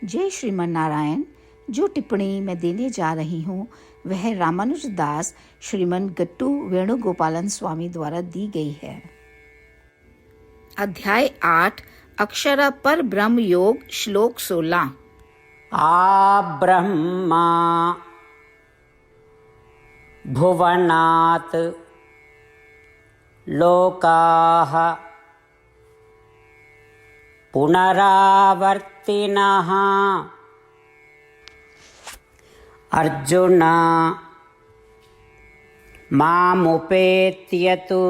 जय श्रीमन नारायण। जो टिप्पणी मैं देने जा रही हूँ वह रामानुज दास श्रीमन गट्टू वेणुगोपालन स्वामी द्वारा दी गई है। अध्याय 8 अक्षर पर ब्रह्म योग श्लोक 16। आ ब्रह्मा भुवनात् लोकाः पुनरावर्तिनः। अर्जुन मामुपेत्य तु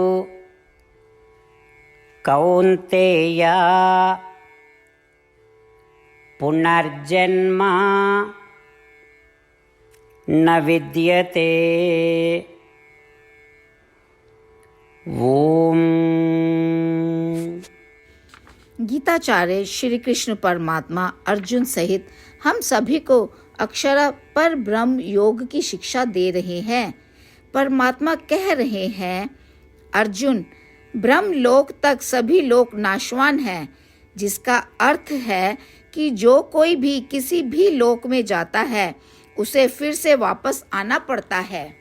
कौन्तेय पुनर्जन्म न विद्यते। ओम। गीताचार्य श्री कृष्ण परमात्मा अर्जुन सहित हम सभी को अक्षर पर ब्रह्म योग की शिक्षा दे रहे हैं। परमात्मा कह रहे हैं, अर्जुन, ब्रह्म लोक तक सभी लोक नाशवान हैं, जिसका अर्थ है कि जो कोई भी किसी भी लोक में जाता है उसे फिर से वापस आना पड़ता है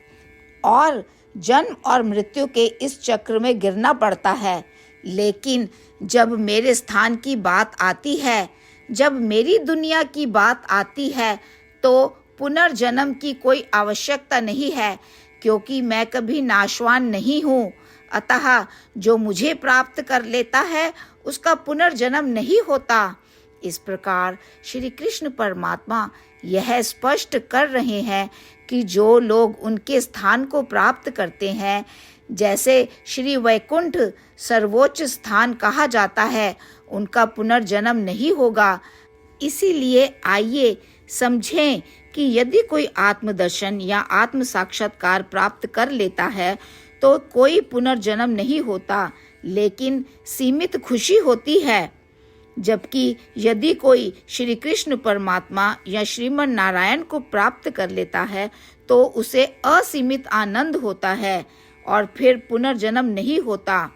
और जन्म और मृत्यु के इस चक्र में गिरना पड़ता है। लेकिन जब मेरे स्थान की बात आती है, जब मेरी दुनिया की बात आती है, तो पुनर्जन्म की कोई आवश्यकता नहीं है, क्योंकि मैं कभी नाशवान नहीं हूँ। अतः जो मुझे प्राप्त कर लेता है उसका पुनर्जन्म नहीं होता। इस प्रकार श्री कृष्ण परमात्मा यह स्पष्ट कर रहे हैं कि जो लोग उनके स्थान को प्राप्त करते हैं, जैसे श्री वैकुंठ सर्वोच्च स्थान कहा जाता है, उनका पुनर्जन्म नहीं होगा। इसीलिए आइए समझें कि यदि कोई आत्मदर्शन या आत्म साक्षात्कार प्राप्त कर लेता है तो कोई पुनर्जन्म नहीं होता, लेकिन सीमित खुशी होती है। जबकि यदि कोई श्री कृष्ण परमात्मा या श्रीमन नारायण को प्राप्त कर लेता है तो उसे असीमित आनंद होता है और फिर पुनर्जन्म नहीं होता।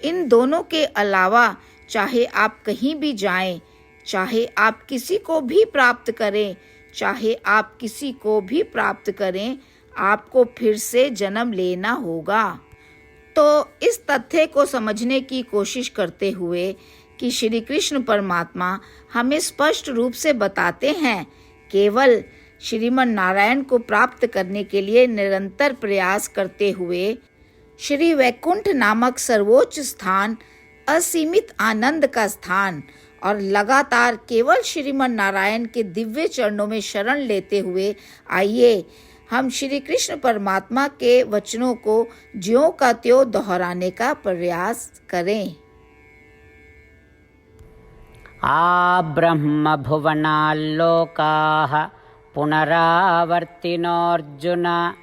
इन दोनों के अलावा चाहे आप कहीं भी जाएं, चाहे आप किसी को भी प्राप्त करें, चाहे आप किसी को भी प्राप्त करें, आपको फिर से जन्म लेना होगा। तो इस तथ्य को समझने की कोशिश करते हुए कि श्री कृष्ण परमात्मा हमें स्पष्ट रूप से बताते हैं, केवल श्रीमन नारायण को प्राप्त करने के लिए निरंतर प्रयास करते हुए श्री वैकुंठ नामक सर्वोच्च स्थान, असीमित आनंद का स्थान और लगातार केवल श्रीमन नारायण के दिव्य चरणों में शरण लेते हुए आइए हम श्री कृष्ण परमात्मा के वचनों को ज्यों का त्यों दोहराने का प्रयास करें। आ ब्रह्म भुवनाल्लोकाः पुनरावर्तिनोऽर्जुन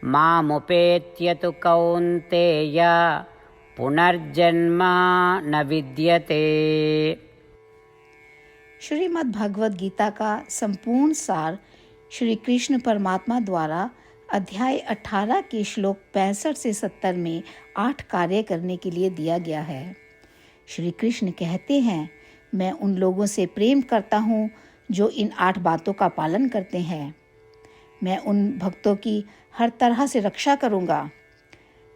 मामुपेत्य तु कौन्तेय पुनर्जन्म न विद्यते। श्रीमद् भगवद गीता का संपूर्ण सार श्री कृष्ण परमात्मा द्वारा अध्याय 18 के श्लोक 65 से 70 में 8 कार्य करने के लिए दिया गया है। श्री कृष्ण कहते हैं, मैं उन लोगों से प्रेम करता हूँ जो इन 8 बातों का पालन करते हैं। मैं उन भक्तों की हर तरह से रक्षा करूँगा।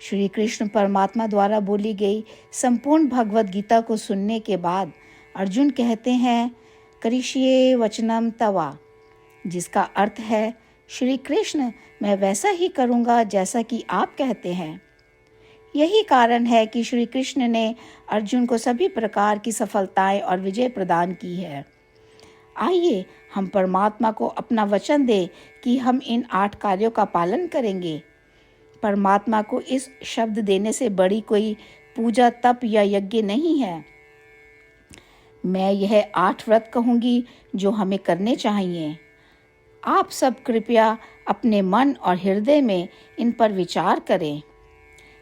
श्री कृष्ण परमात्मा द्वारा बोली गई संपूर्ण भगवद गीता को सुनने के बाद अर्जुन कहते हैं, करिष्ये वचनम तवा, जिसका अर्थ है, श्री कृष्ण, मैं वैसा ही करूँगा जैसा कि आप कहते हैं। यही कारण है कि श्री कृष्ण ने अर्जुन को सभी प्रकार की सफलताएं और विजय प्रदान की है। आइए हम परमात्मा को अपना वचन दें कि हम इन 8 कार्यों का पालन करेंगे। परमात्मा को इस शब्द देने से बड़ी कोई पूजा, तप या यज्ञ नहीं है। मैं यह 8 व्रत कहूँगी जो हमें करने चाहिए। आप सब कृपया अपने मन और हृदय में इन पर विचार करें।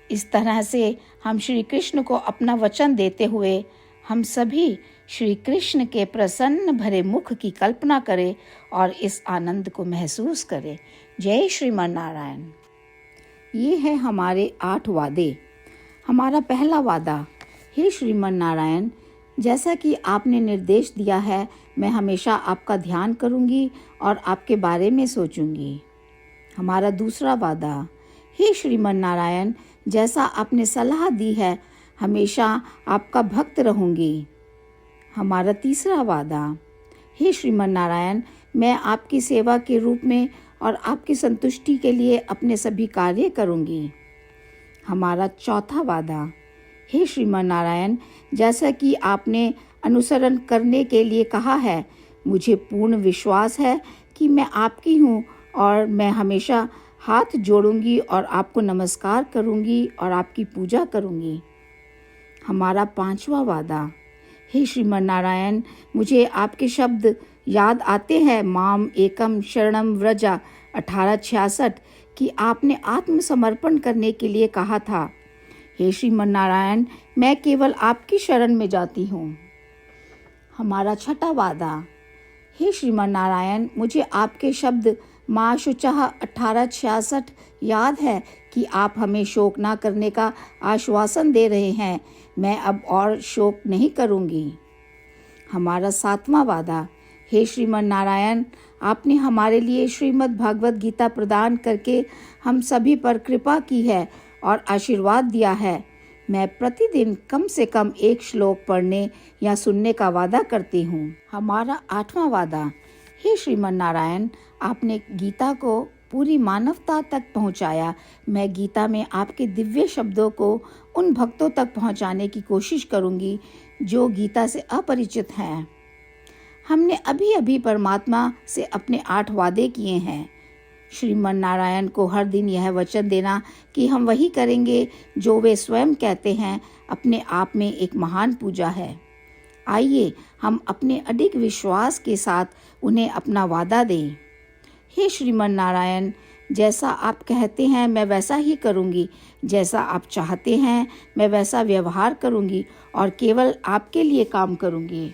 इस तरह से हम श्री कृष्ण को अपना वचन देते हुए हम सभी श्री कृष्ण के प्रसन्न भरे मुख की कल्पना करें और इस आनंद को महसूस करें। जय श्रीमन नारायण। ये है हमारे 8 वादे। हमारा पहला वादा, हे श्रीमन नारायण, जैसा कि आपने निर्देश दिया है मैं हमेशा आपका ध्यान करूंगी और आपके बारे में सोचूंगी। हमारा दूसरा वादा, हे श्रीमन नारायण, जैसा आपने सलाह दी है हमेशा आपका भक्त रहूंगी। हमारा तीसरा वादा, हे श्रीमन नारायण, मैं आपकी सेवा के रूप में और आपकी संतुष्टि के लिए अपने सभी कार्य करूंगी। हमारा चौथा वादा, हे श्रीमन नारायण, जैसा कि आपने अनुसरण करने के लिए कहा है, मुझे पूर्ण विश्वास है कि मैं आपकी हूँ और मैं हमेशा हाथ जोड़ूंगी और आपको नमस्कार करूंगी और आपकी पूजा करूंगी। हमारा पांचवा वादा, हे श्रीमन नारायण, मुझे आपके शब्द याद आते हैं, माम एकम शरणम व्रजा 1866, कि आपने आत्मसमर्पण करने के लिए कहा था। हे श्रीमन नारायण, मैं केवल आपकी शरण में जाती हूँ। हमारा छठा वादा, हे श्रीमन नारायण, मुझे आपके शब्द माँ शुचाह 1866 याद है कि आप हमें शोक ना करने का आश्वासन दे रहे हैं। मैं अब और शोक नहीं करूँगी। हमारा सातवां वादा, हे श्रीमन नारायण, आपने हमारे लिए श्रीमद् भागवत गीता प्रदान करके हम सभी पर कृपा की है और आशीर्वाद दिया है। मैं प्रतिदिन कम से कम एक श्लोक पढ़ने या सुनने का वादा करती हूँ। हमारा आठवां वादा, हे श्रीमन नारायण, आपने गीता को पूरी मानवता तक पहुँचाया। मैं गीता में आपके दिव्य शब्दों को उन भक्तों तक पहुँचाने की कोशिश करूँगी जो गीता से अपरिचित हैं। हमने अभी अभी परमात्मा से अपने 8 वादे किए हैं। श्रीमन नारायण को हर दिन यह वचन देना कि हम वही करेंगे जो वे स्वयं कहते हैं, अपने आप में एक महान पूजा है। आइए हम अपने अडिग विश्वास के साथ उन्हें अपना वादा दें। हे श्रीमन नारायण, जैसा आप कहते हैं मैं वैसा ही करूँगी, जैसा आप चाहते हैं मैं वैसा व्यवहार करूँगी और केवल आपके लिए काम करूँगी।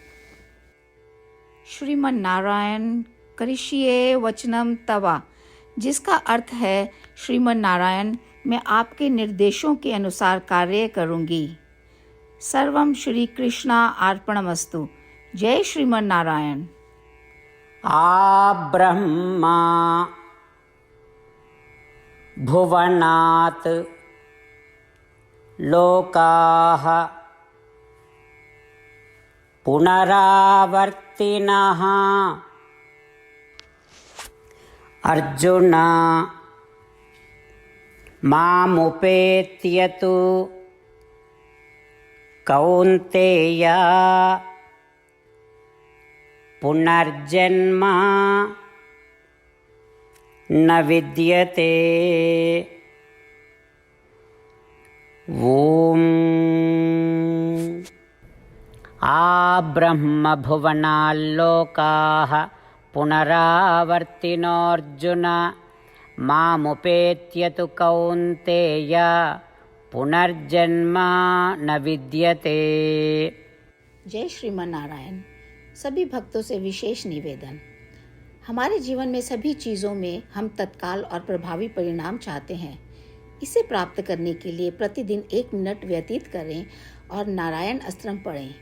श्रीमन नारायण करिष्ये वचनम तवा, जिसका अर्थ है, श्रीमन नारायण, मैं आपके निर्देशों के अनुसार कार्य करूँगी। सर्वम श्री कृष्णा अर्पणमस्तु। जय श्रीमन नारायण। आ ब्रह्मा भुवनात् लोकाः पुनरावर्तिनः अर्जुन मामुपेत्य तु कौन्तेय पुनर्जन्म न विद्यते। ॐ आ ब्रह्म भुवनाल्लोकाः पुनरावर्तिनोऽर्जुन मामुपेत्य तु कौन्तेय पुनर्जन्म न विद्यते। जय श्रीमन नारायण। सभी भक्तों से विशेष निवेदन, हमारे जीवन में सभी चीज़ों में हम तत्काल और प्रभावी परिणाम चाहते हैं। इसे प्राप्त करने के लिए प्रतिदिन 1 मिनट व्यतीत करें और नारायण अस्त्रम पढ़ें।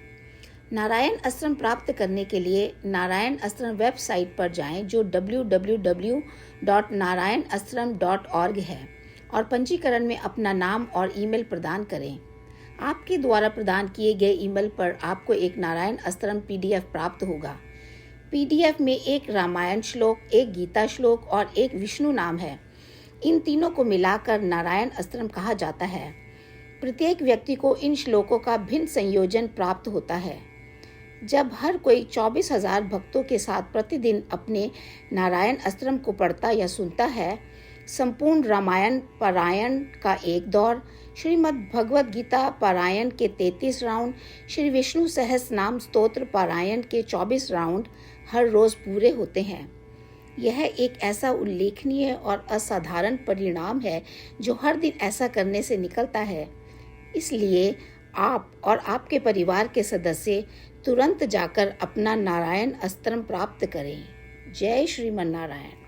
नारायण अस्त्रम प्राप्त करने के लिए नारायण अस्त्रम वेबसाइट पर जाएं, जो www.narayanastram.org है, और पंजीकरण में अपना नाम और ईमेल प्रदान करें। आपके द्वारा प्रदान किए गए ईमेल पर आपको एक नारायण अस्त्रम PDF प्राप्त होगा। PDF में एक रामायण श्लोक, एक गीता श्लोक और एक विष्णु नाम है। इन तीनों को मिलाकर नारायण अस्त्रम कहा जाता है। प्रत्येक व्यक्ति को इन श्लोकों का भिन्न संयोजन प्राप्त होता है। जब हर कोई 24,000 भक्तों के साथ प्रतिदिन अपने नारायण अस्त्रम को पढ़ता या सुनता है, संपूर्ण रामायण पारायण का एक दौर, श्रीमद् भगवद गीता पारायण के 33 राउंड, श्री विष्णु सहस्त्र नाम स्तोत्र पारायण के 24 राउंड हर रोज पूरे होते हैं। यह एक ऐसा उल्लेखनीय और असाधारण परिणाम है जो हर दिन ऐसा करने से निकलता है। इसलिए आप और आपके परिवार के सदस्य तुरंत जाकर अपना नारायण अस्त्रम प्राप्त करें। जय श्रीमन नारायण।